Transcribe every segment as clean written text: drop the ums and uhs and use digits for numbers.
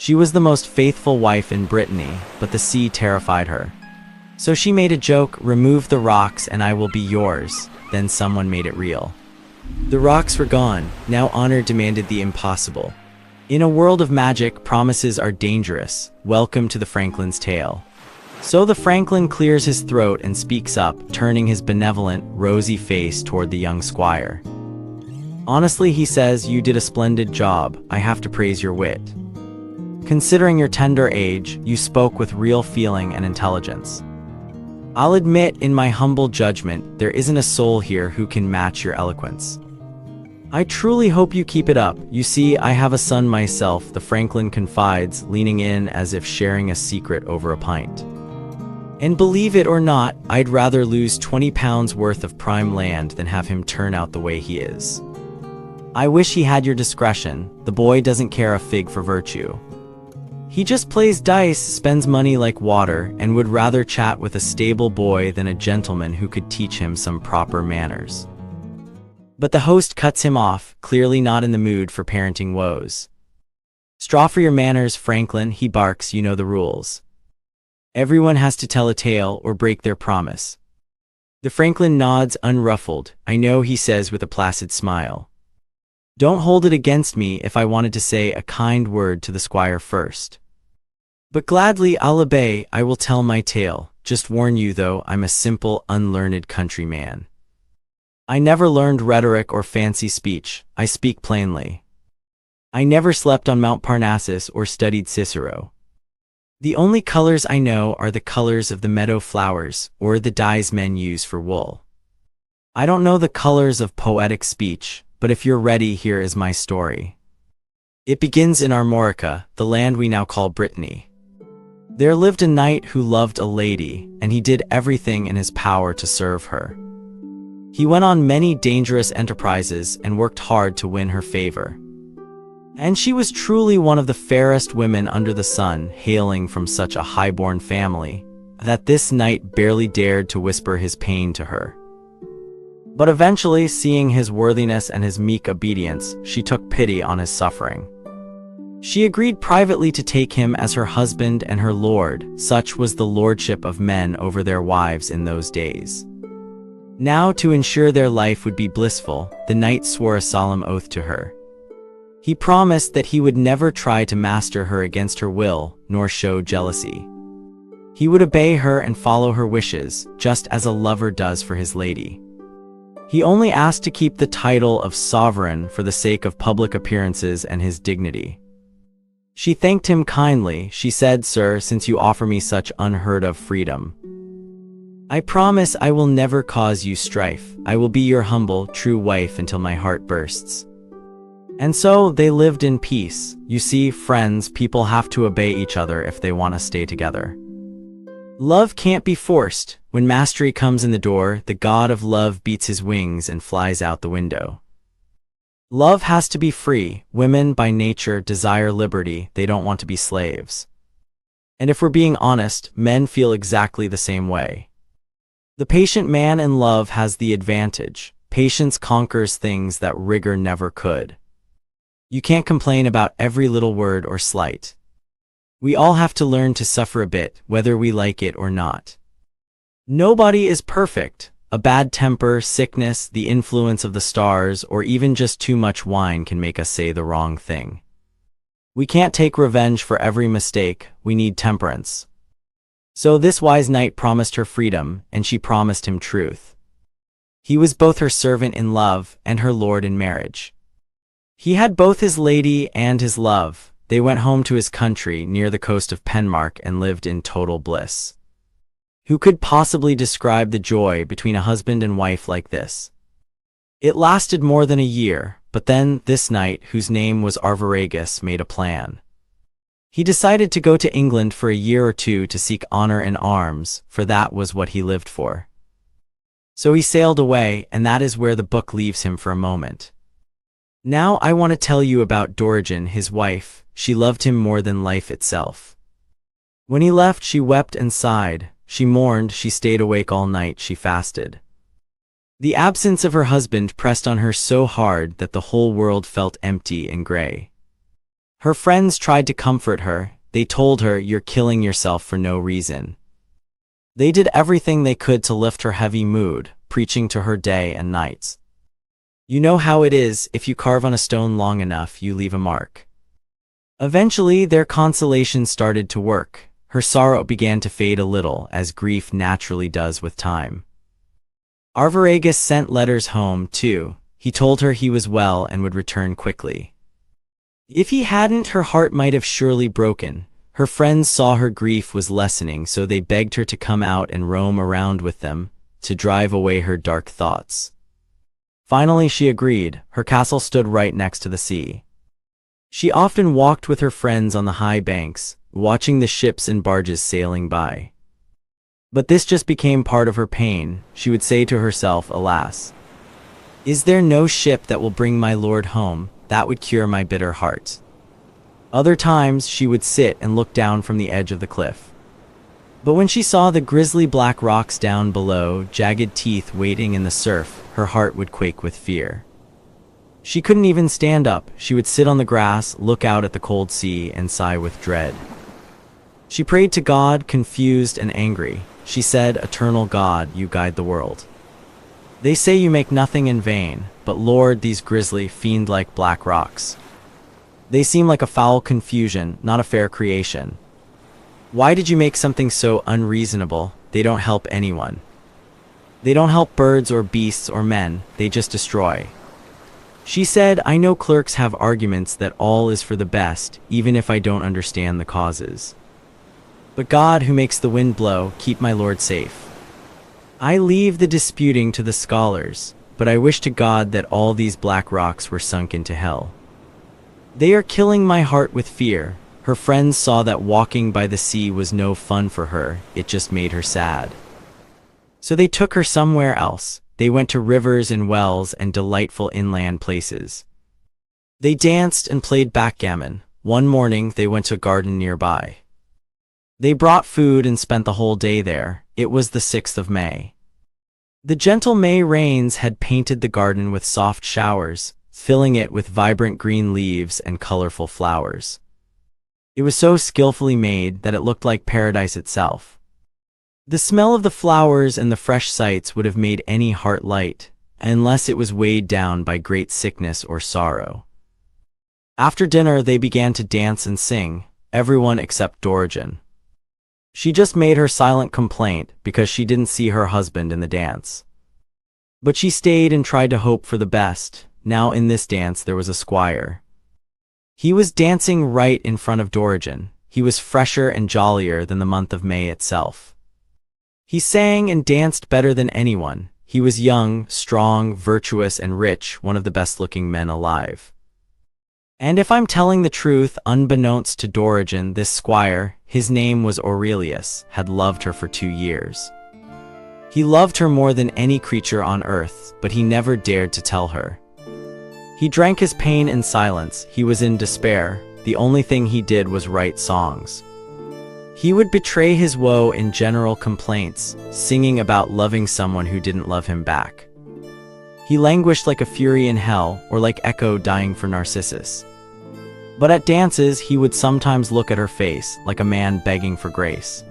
She was the most faithful wife in Brittany, but the sea terrified her. So she made a joke, remove the rocks and I will be yours. Then someone made it real. The rocks were gone, now honor demanded the impossible. In a world of magic, promises are dangerous. Welcome to the Franklin's tale. So the Franklin clears his throat and speaks up, turning his benevolent, rosy face toward the young squire. Honestly, he says, you did a splendid job. I have to praise your wit. Considering your tender age, you spoke with real feeling and intelligence. I'll admit, in my humble judgment, there isn't a soul here who can match your eloquence. I truly hope you keep it up. You see, I have a son myself, the Franklin confides, leaning in as if sharing a secret over a pint. And believe it or not, I'd rather lose 20 pounds worth of prime land than have him turn out the way he is. I wish he had your discretion. The boy doesn't care a fig for virtue. He just plays dice, spends money like water, and would rather chat with a stable boy than a gentleman who could teach him some proper manners. But the host cuts him off, clearly not in the mood for parenting woes. Straw for your manners, Franklin, he barks, you know the rules. Everyone has to tell a tale or break their promise. The Franklin nods unruffled. I know, he says with a placid smile. Don't hold it against me if I wanted to say a kind word to the squire first. But gladly I'll obey, I will tell my tale. Just warn you though, I'm a simple, unlearned countryman. I never learned rhetoric or fancy speech, I speak plainly. I never slept on Mount Parnassus or studied Cicero. The only colors I know are the colors of the meadow flowers, or the dyes men use for wool. I don't know the colors of poetic speech, but if you're ready, here is my story. It begins in Armorica, the land we now call Brittany. There lived a knight who loved a lady, and he did everything in his power to serve her. He went on many dangerous enterprises and worked hard to win her favor. And she was truly one of the fairest women under the sun, hailing from such a high-born family, that this knight barely dared to whisper his pain to her. But eventually, seeing his worthiness and his meek obedience, she took pity on his suffering. She agreed privately to take him as her husband and her lord. Such was the lordship of men over their wives in those days. Now, to ensure their life would be blissful, the knight swore a solemn oath to her. He promised that he would never try to master her against her will, nor show jealousy. He would obey her and follow her wishes, just as a lover does for his lady. He only asked to keep the title of sovereign for the sake of public appearances and his dignity. She thanked him kindly. She said, Sir, since you offer me such unheard of freedom, I promise I will never cause you strife. I will be your humble, true wife until my heart bursts. And so they lived in peace. You see, friends, people have to obey each other if they want to stay together. Love can't be forced. When mastery comes in the door, the god of love beats his wings and flies out the window. Love has to be free. Women, by nature, desire liberty. They don't want to be slaves. And if we're being honest, men feel exactly the same way. The patient man in love has the advantage. Patience conquers things that rigor never could. You can't complain about every little word or slight. We all have to learn to suffer a bit, whether we like it or not. Nobody is perfect. A bad temper, sickness, the influence of the stars, or even just too much wine can make us say the wrong thing. We can't take revenge for every mistake. We need temperance. So this wise knight promised her freedom, and she promised him truth. He was both her servant in love and her lord in marriage. He had both his lady and his love. They went home to his country near the coast of Penmark and lived in total bliss. Who could possibly describe the joy between a husband and wife like this? It lasted more than a year, but then this knight, whose name was Arviragus, made a plan. He decided to go to England for a year or two to seek honor in arms, for that was what he lived for. So he sailed away, and that is where the book leaves him for a moment. Now I want to tell you about Dorigen, his wife. She loved him more than life itself. When he left, she wept and sighed. She mourned, she stayed awake all night, she fasted. The absence of her husband pressed on her so hard that the whole world felt empty and gray. Her friends tried to comfort her. They told her, "You're killing yourself for no reason." They did everything they could to lift her heavy mood, preaching to her day and night. "You know how it is, if you carve on a stone long enough, you leave a mark." Eventually, their consolation started to work. Her sorrow began to fade a little, as grief naturally does with time. Arviragus sent letters home, too. He told her he was well and would return quickly. If he hadn't, her heart might have surely broken. Her friends saw her grief was lessening, so they begged her to come out and roam around with them, to drive away her dark thoughts. Finally, she agreed. Her castle stood right next to the sea. She often walked with her friends on the high banks, watching the ships and barges sailing by. But this just became part of her pain. She would say to herself, "Alas, is there no ship that will bring my lord home? That would cure my bitter heart." Other times, she would sit and look down from the edge of the cliff. But when she saw the grisly black rocks down below, jagged teeth waiting in the surf, her heart would quake with fear. She couldn't even stand up. She would sit on the grass, look out at the cold sea, and sigh with dread. She prayed to God, confused and angry. She said, "Eternal God, you guide the world. They say you make nothing in vain, but Lord, these grisly, fiend-like black rocks. They seem like a foul confusion, not a fair creation. Why did you make something so unreasonable? They don't help anyone. They don't help birds or beasts or men, they just destroy." She said, "I know clerks have arguments that all is for the best, even if I don't understand the causes. But God, who makes the wind blow, keep my lord safe. I leave the disputing to the scholars, but I wish to God that all these black rocks were sunk into hell. They are killing my heart with fear." Her friends saw that walking by the sea was no fun for her, it just made her sad. So they took her somewhere else. They went to rivers and wells and delightful inland places. They danced and played backgammon. One morning, they went to a garden nearby. They brought food and spent the whole day there. It was the 6th of May. The gentle May rains had painted the garden with soft showers, filling it with vibrant green leaves and colorful flowers. It was so skillfully made that it looked like paradise itself. The smell of the flowers and the fresh sights would have made any heart light, unless it was weighed down by great sickness or sorrow. After dinner, they began to dance and sing, everyone except Dorigen. She just made her silent complaint because she didn't see her husband in the dance. But she stayed and tried to hope for the best. Now in this dance there was a squire. He was dancing right in front of Dorigen. He was fresher and jollier than the month of May itself. He sang and danced better than anyone. He was young, strong, virtuous, and rich, one of the best-looking men alive. And if I'm telling the truth, unbeknownst to Dorigen, this squire, his name was Aurelius, had loved her for 2 years. He loved her more than any creature on earth, but he never dared to tell her. He drank his pain in silence. He was in despair. The only thing he did was write songs. He would betray his woe in general complaints, singing about loving someone who didn't love him back. He languished like a fury in hell, or like Echo dying for Narcissus. But at dances, he would sometimes look at her face, like a man begging for grace.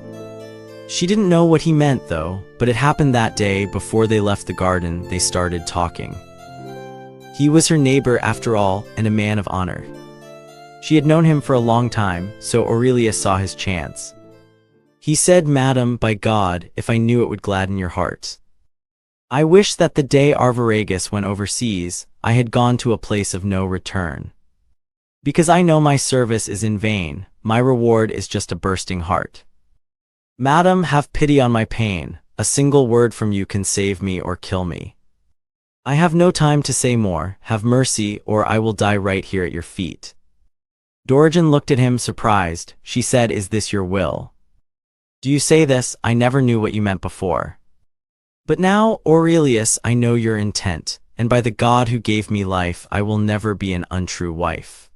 She didn't know what he meant, though, but it happened that day. Before they left the garden, they started talking. He was her neighbor after all, and a man of honor. She had known him for a long time, so Aurelius saw his chance. He said, "Madam, by God, if I knew it would gladden your heart. I wish that the day Arviragus went overseas, I had gone to a place of no return. Because I know my service is in vain, my reward is just a bursting heart. Madam, have pity on my pain. A single word from you can save me or kill me. I have no time to say more. Have mercy, or I will die right here at your feet." Dorigen looked at him surprised. She said, "Is this your will? Do you say this? I never knew what you meant before. But now, Aurelius, I know your intent, and by the God who gave me life, I will never be an untrue wife.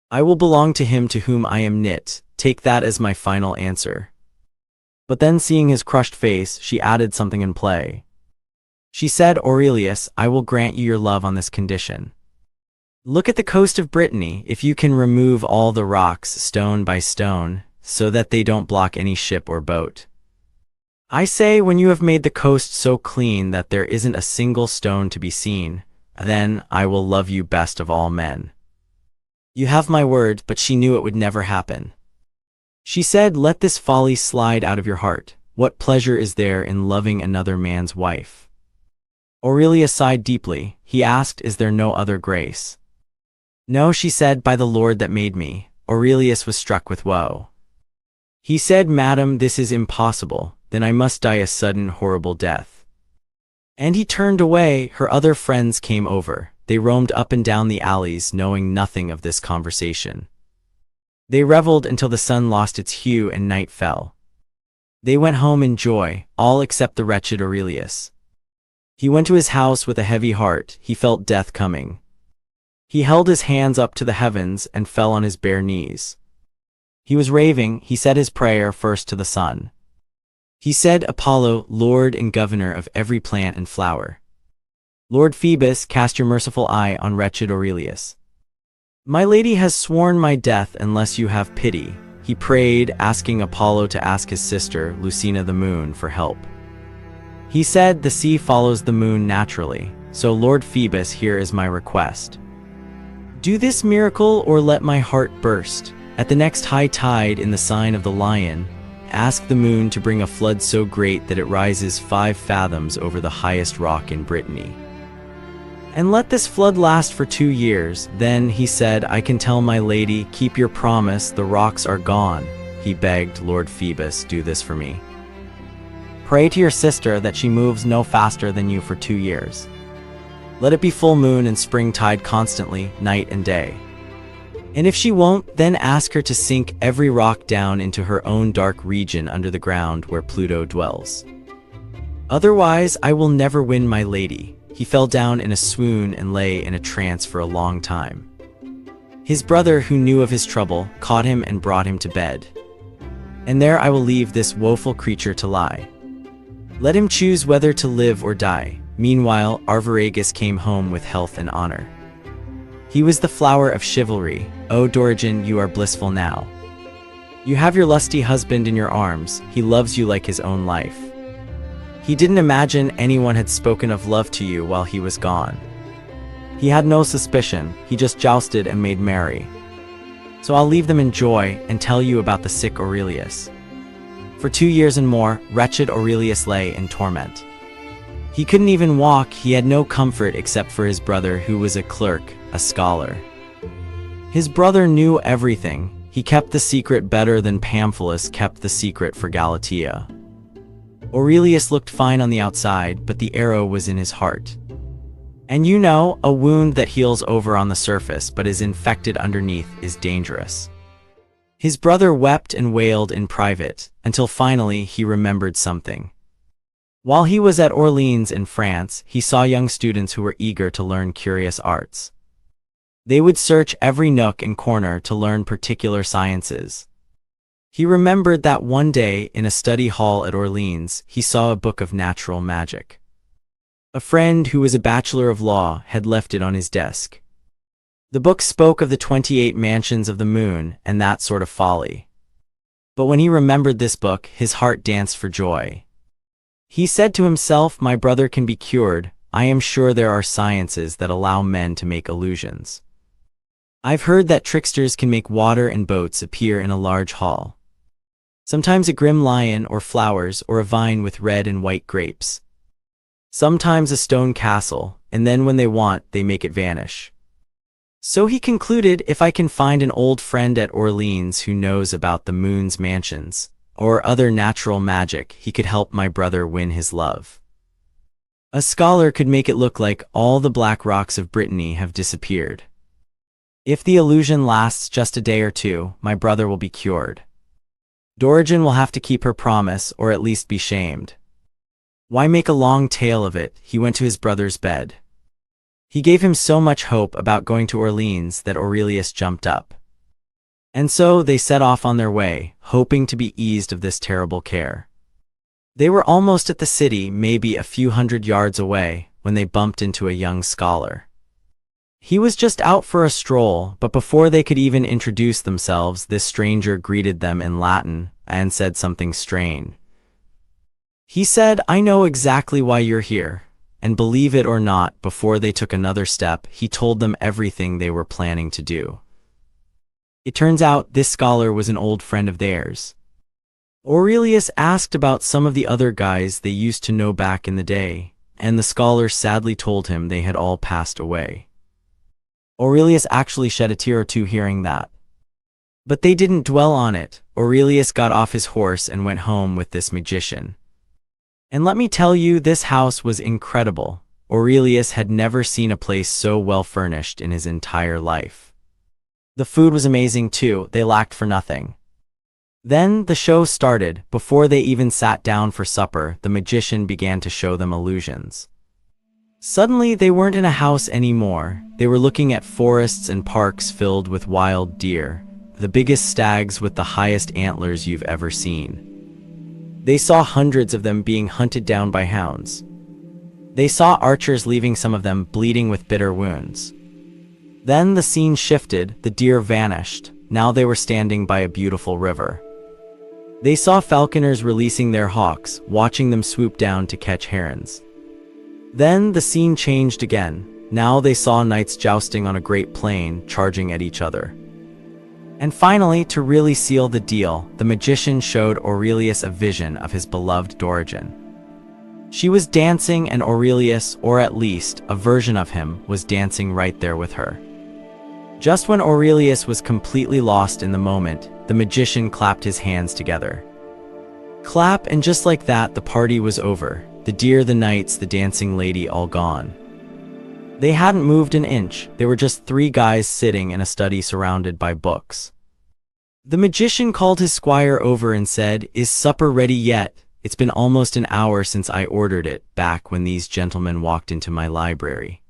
I will belong to him to whom I am knit. Take that as my final answer." But then, seeing his crushed face, she added something in play. She said, "Aurelius, I will grant you your love on this condition. Look at the coast of Brittany, if you can remove all the rocks stone by stone, so that they don't block any ship or boat. I say, when you have made the coast so clean that there isn't a single stone to be seen, then I will love you best of all men. You have my word, but she knew it would never happen. She said, let this folly slide out of your heart. What pleasure is there in loving another man's wife? Aurelius sighed deeply. He asked, is there no other grace? No, she said, by the Lord that made me. Aurelius was struck with woe. He said, Madam, this is impossible. Then I must die a sudden, horrible death. And he turned away. Her other friends came over. They roamed up and down the alleys, knowing nothing of this conversation. They reveled until the sun lost its hue and night fell. They went home in joy, all except the wretched Aurelius. He went to his house with a heavy heart. He felt death coming. He held his hands up to the heavens and fell on his bare knees. He was raving. He said his prayer first to the sun. He said, Apollo, Lord and governor of every plant and flower. Lord Phoebus, cast your merciful eye on wretched Aurelius. My lady has sworn my death unless you have pity. He prayed, asking Apollo to ask his sister, Lucina the moon, for help. He said, the sea follows the moon naturally, so Lord Phoebus, here is my request. Do this miracle or let my heart burst. At the next high tide in the sign of the lion, ask the moon to bring a flood so great that it rises 5 fathoms over the highest rock in Brittany. And let this flood last for 2 years. Then, he said, I can tell my lady, keep your promise, the rocks are gone. He begged, Lord Phoebus, do this for me. Pray to your sister that she moves no faster than you for 2 years. Let it be full moon and spring tide constantly, night and day. And if she won't, then ask her to sink every rock down into her own dark region under the ground where Pluto dwells. Otherwise, I will never win my lady. He fell down in a swoon and lay in a trance for a long time. His brother, who knew of his trouble, caught him and brought him to bed. And there I will leave this woeful creature to lie. Let him choose whether to live or die. Meanwhile, Arviragus came home with health and honor. He was the flower of chivalry. O Dorigen, you are blissful now. You have your lusty husband in your arms. He loves you like his own life. He didn't imagine anyone had spoken of love to you while he was gone. He had no suspicion. He just jousted and made merry. So I'll leave them in joy and tell you about the sick Aurelius. For 2 years and more, wretched Aurelius lay in torment. He couldn't even walk. He had no comfort except for his brother, who was a clerk, a scholar. His brother knew everything. He kept the secret better than Pamphilus kept the secret for Galatea. Aurelius looked fine on the outside, but the arrow was in his heart. And you know, a wound that heals over on the surface but is infected underneath is dangerous. His brother wept and wailed in private, until finally he remembered something. While he was at Orleans in France, he saw young students who were eager to learn curious arts. They would search every nook and corner to learn particular sciences. He remembered that one day, in a study hall at Orleans, he saw a book of natural magic. A friend who was a bachelor of law had left it on his desk. The book spoke of the 28 mansions of the moon and that sort of folly. But when he remembered this book, his heart danced for joy. He said to himself, my brother can be cured. I am sure there are sciences that allow men to make illusions. I've heard that tricksters can make water and boats appear in a large hall. Sometimes a grim lion or flowers or a vine with red and white grapes. Sometimes a stone castle, and then when they want, they make it vanish. So he concluded, if I can find an old friend at Orleans who knows about the moon's mansions, or other natural magic, he could help my brother win his love. A scholar could make it look like all the black rocks of Brittany have disappeared. If the illusion lasts just a day or two, my brother will be cured. Dorigen will have to keep her promise, or at least be shamed. Why make a long tale of it? He went to his brother's bed. He gave him so much hope about going to Orleans that Aurelius jumped up. And so they set off on their way, hoping to be eased of this terrible care. They were almost at the city, maybe a few hundred yards away, when they bumped into a young scholar. He was just out for a stroll, but before they could even introduce themselves, this stranger greeted them in Latin and said something strange. He said, "I know exactly why you're here." And believe it or not, before they took another step, he told them everything they were planning to do. It turns out this scholar was an old friend of theirs. Aurelius asked about some of the other guys they used to know back in the day, and the scholar sadly told him they had all passed away. Aurelius actually shed a tear or two hearing that. But they didn't dwell on it. Aurelius got off his horse and went home with this magician. And let me tell you, this house was incredible. Aurelius had never seen a place so well furnished in his entire life. The food was amazing too, they lacked for nothing. Then the show started. Before they even sat down for supper, the magician began to show them illusions. Suddenly they weren't in a house anymore. They were looking at forests and parks filled with wild deer, the biggest stags with the highest antlers you've ever seen. They saw hundreds of them being hunted down by hounds. They saw archers leaving some of them bleeding with bitter wounds. Then the scene shifted, the deer vanished. Now they were standing by a beautiful river. They saw falconers releasing their hawks, watching them swoop down to catch herons. Then the scene changed again. Now they saw knights jousting on a great plain, charging at each other. And finally, to really seal the deal, the magician showed Aurelius a vision of his beloved Dorigen. She was dancing, and Aurelius, or at least a version of him, was dancing right there with her. Just when Aurelius was completely lost in the moment, the magician clapped his hands together. Clap, and just like that, the party was over. The deer, the knights, the dancing lady, all gone. They hadn't moved an inch. They were just three guys sitting in a study surrounded by books. The magician called his squire over and said, "Is supper ready yet? It's been almost an hour since I ordered it, back when these gentlemen walked into my library."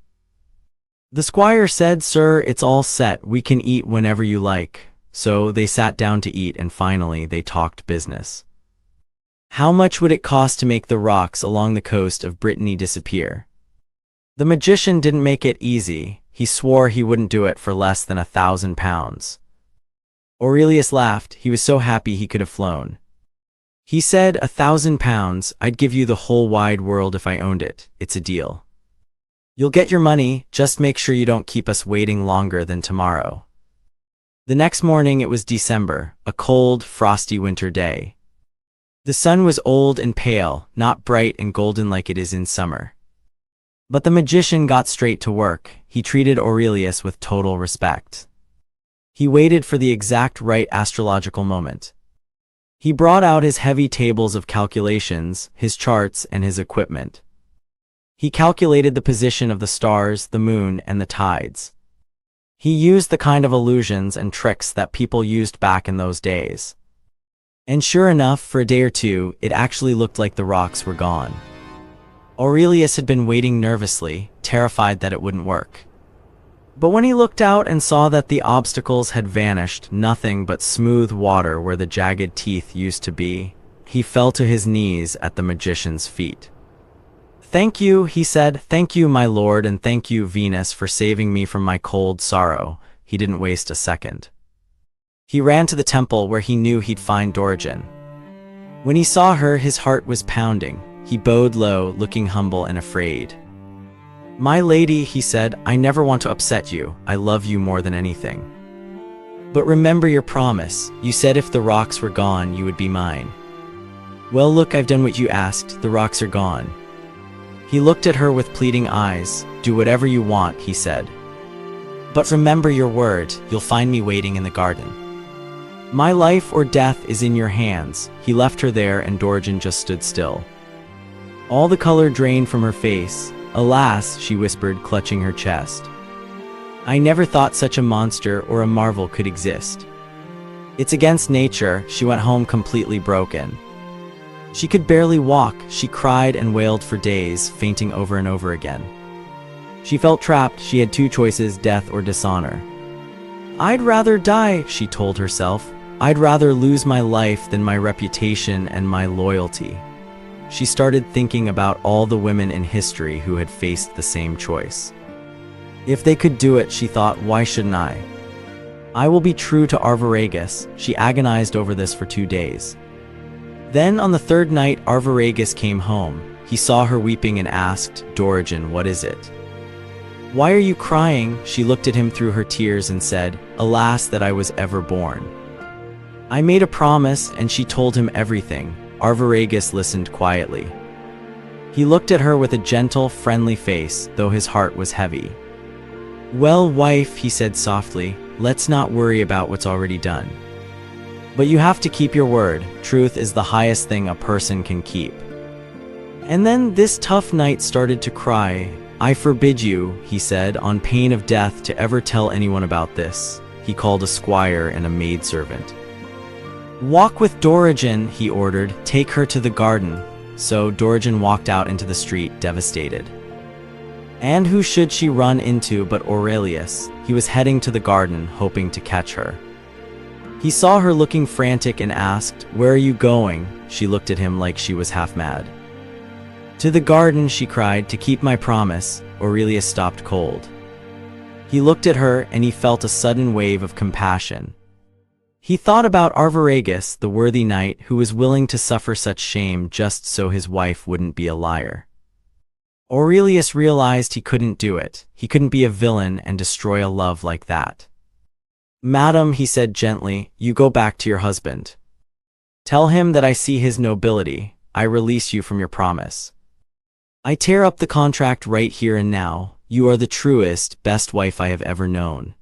The squire said, "Sir, it's all set. We can eat whenever you like." So they sat down to eat, and finally they talked business. How much would it cost to make the rocks along the coast of Brittany disappear? The magician didn't make it easy. He swore he wouldn't do it for less than £1,000. Aurelius laughed. He was so happy he could have flown. He said, £1,000, I'd give you the whole wide world if I owned it. It's a deal. You'll get your money, just make sure you don't keep us waiting longer than tomorrow. The next morning it was December, a cold, frosty winter day. The sun was old and pale, not bright and golden like it is in summer. But the magician got straight to work. He treated Aurelius with total respect. He waited for the exact right astrological moment. He brought out his heavy tables of calculations, his charts, and his equipment. He calculated the position of the stars, the moon, and the tides. He used the kind of illusions and tricks that people used back in those days. And sure enough, for a day or two, it actually looked like the rocks were gone. Aurelius had been waiting nervously, terrified that it wouldn't work. But when he looked out and saw that the obstacles had vanished, nothing but smooth water where the jagged teeth used to be, he fell to his knees at the magician's feet. "Thank you," he said. "Thank you, my lord, and thank you, Venus, for saving me from my cold sorrow." He didn't waste a second. He ran to the temple where he knew he'd find Dorigen. When he saw her, his heart was pounding. He bowed low, looking humble and afraid. "My lady," he said, "I never want to upset you. I love you more than anything. But remember your promise. You said if the rocks were gone, you would be mine. Well, look, I've done what you asked. The rocks are gone." He looked at her with pleading eyes. "Do whatever you want," he said. "But remember your word. You'll find me waiting in the garden. My life or death is in your hands." He left her there, and Dorigen just stood still. All the color drained from her face. "Alas," she whispered, clutching her chest. "I never thought such a monster or a marvel could exist. It's against nature." She went home completely broken. She could barely walk. She cried and wailed for days, fainting over and over again. She felt trapped. She had two choices, death or dishonor. "I'd rather die," she told herself. "I'd rather lose my life than my reputation and my loyalty." She started thinking about all the women in history who had faced the same choice. If they could do it, she thought, why shouldn't I? I will be true to Arviragus. She agonized over this for 2 days. Then on the third night, Arviragus came home. He saw her weeping and asked, Dorigen, what is it? Why are you crying? She looked at him through her tears and said, alas that I was ever born. I made a promise, and she told him everything. Arviragus listened quietly. He looked at her with a gentle, friendly face, though his heart was heavy. Well, wife, he said softly, let's not worry about what's already done. But you have to keep your word. Truth is the highest thing a person can keep. And then this tough knight started to cry. I forbid you, he said, on pain of death, to ever tell anyone about this. He called a squire and a maidservant. Walk with Dorigen, he ordered. Take her to the garden. So Dorigen walked out into the street, devastated. And who should she run into but Aurelius? He was heading to the garden, hoping to catch her. He saw her looking frantic and asked, where are you going? She looked at him like she was half mad. To the garden, she cried, to keep my promise. Aurelius stopped cold. He looked at her, and he felt a sudden wave of compassion. He thought about Arviragus, the worthy knight who was willing to suffer such shame just so his wife wouldn't be a liar. Aurelius realized he couldn't do it. He couldn't be a villain and destroy a love like that. Madam, he said gently, you go back to your husband. Tell him that I see his nobility. I release you from your promise. I tear up the contract right here and now. You are the truest, best wife I have ever known.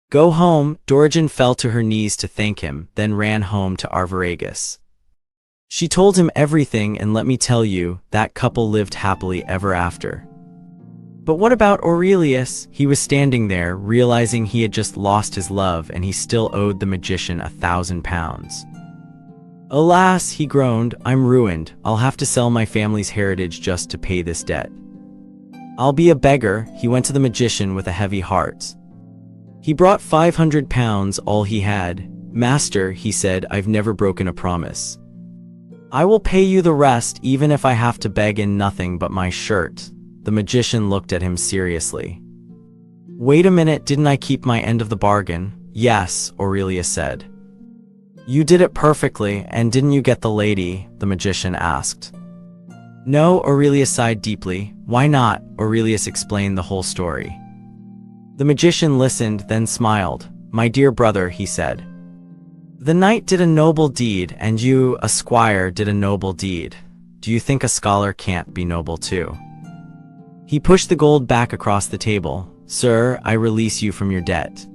Go home. Dorigen fell to her knees to thank him, then ran home to Arviragus. She told him everything, and let me tell you, that couple lived happily ever after. But what about Aurelius? He was standing there, realizing he had just lost his love and he still owed the magician 1,000 pounds. Alas, he groaned, I'm ruined. I'll have to sell my family's heritage just to pay this debt. I'll be a beggar. He went to the magician with a heavy heart. He brought 500 pounds, all he had. Master, he said, I've never broken a promise. I will pay you the rest, even if I have to beg in nothing but my shirt. The magician looked at him seriously. Wait a minute, didn't I keep my end of the bargain? Yes, Aurelius said. You did it perfectly, and didn't you get the lady? The magician asked. No, Aurelius sighed deeply. Why not? Aurelius explained the whole story. The magician listened, then smiled. My dear brother, he said. The knight did a noble deed, and you, a squire, did a noble deed. Do you think a scholar can't be noble too? He pushed the gold back across the table. Sir, I release you from your debt.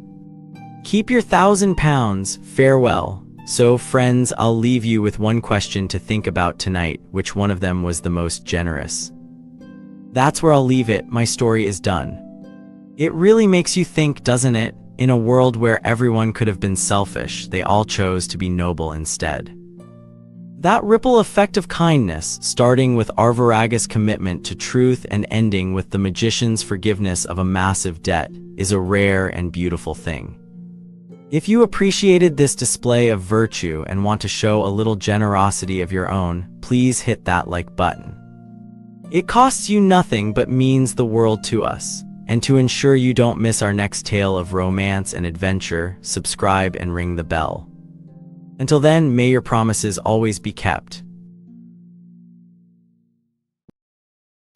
Keep your 1,000 pounds. Farewell. So, friends, I'll leave you with one question to think about tonight. Which one of them was the most generous? That's where I'll leave it. My story is done. It really makes you think, doesn't it? In a world where everyone could have been selfish, they all chose to be noble instead. That ripple effect of kindness, starting with Arviragus' commitment to truth and ending with the magician's forgiveness of a massive debt, is a rare and beautiful thing. If you appreciated this display of virtue and want to show a little generosity of your own, please hit that like button. It costs you nothing but means the world to us. And to ensure you don't miss our next tale of romance and adventure, subscribe and ring the bell. Until then, may your promises always be kept.